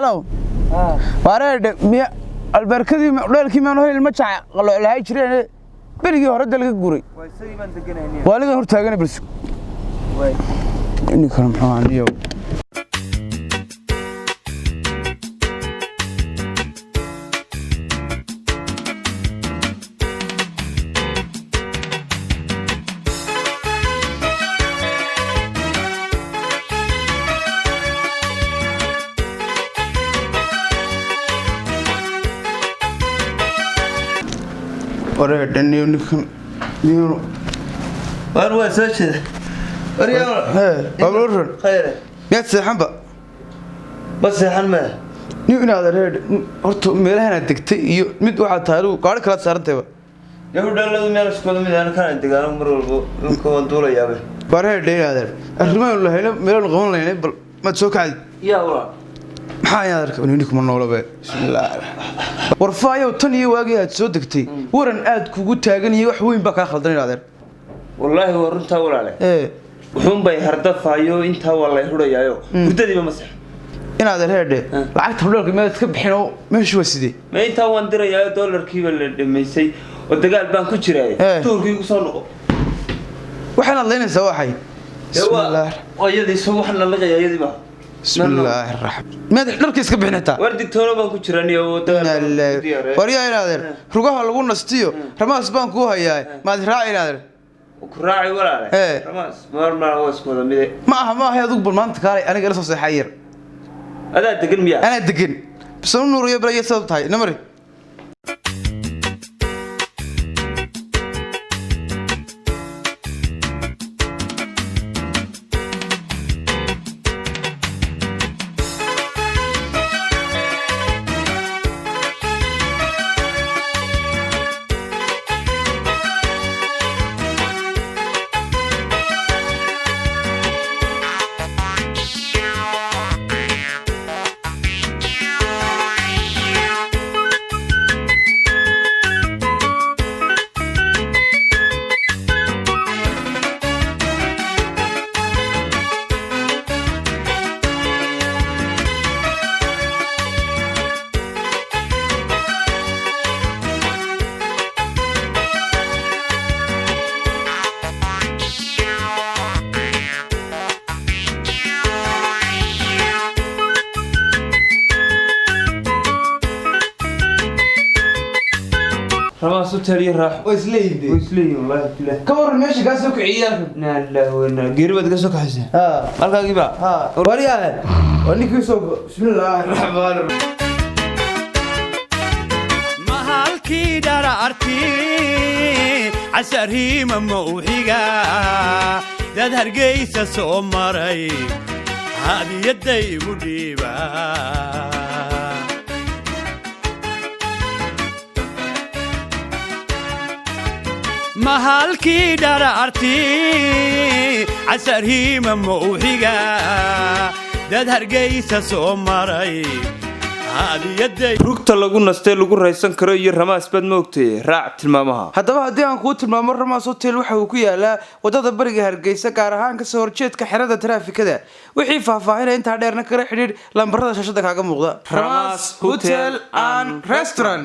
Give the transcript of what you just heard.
Ramaadano wareed miya albarkadii dheelkii ma noo ilma jaa qalo lahay jireen berigii hore dalka guuray way sidii baan deganayay waaliga hor taagan bal way inni kan maxaan iyo wareed inni kan niyo war soo أريان أمرون خير يا حنبا بس حنبا نيو هذا ريد أرتو ميلهنا تكتي مد واحد تارو قارك لا صارته يهود الله ميل سكول ميل أنا كان تقال مرور كون طول يابه باره دين هذا الرماي الله هنا ميل الغون لينا بل ما تسوق عاد يا والله maxaa yaad arkay inuu kuma noolaba bismillaah warfaayo tan iyo waagii aad soo degtay waran aad kugu taagan iyo wax weyn ba ka khaldan inaad wallahi warunta walaale wuxuun bay hardafaayo inta walay hurayaayo hurdadiiba masax inaad reede lacagta dollarka ma iska bixino meeshu wasidii ma inta waan dirayaayo dollarkiiba la dhameysay oo dagaal baan ku jiray tuurkii ku soo noqo waxaan adleynaysaa waxay bismillaah ayadii soo waxna la qeeyadiiba bismillaah arrahmaan ma dharka iska bixinata war digtoono baan ku jiraniyo oo dagaal wariya inaad rugaha lagu nastiyo ramaas baan ku hayaa ma raaci inaad كراعي ولا لا رماس ما هو اسمه ذا ما هي ذوق بالمنطقة كاري أنا جالس أصيح حير أنا دقن مياه أنا دقن بس النور يبرأ يسوي هاي نمري رماس وتري راح ويسلي والله بالله كبر ماشي قاسوك عيالك لا وين قريبة قاسوك حسين مالك قيبا وريا ونيك يسوق بسم الله الرحمن الرحيم مهالكي دارتي عسري مموحيقا داد هرقيسة سومري هذه يدي مديبا مهالكي دارتي عسري مموحيقا داد هرقيسة سومري rugta lagu nastay lagu raysan karo iyo ramaas bad moogtay raac tilmaamaha haddaba haddii aan ku tilmaamo Ramaas Hotel waxa uu ku yaalaa wadada bariga Hargeysa gaar ahaan ka soo horjeedka xirada taraafikada wixii faahfaahinaya inta dheerna kala xiriir lambarada shashada kaaga muuqda Ramaas Hotel and Restaurant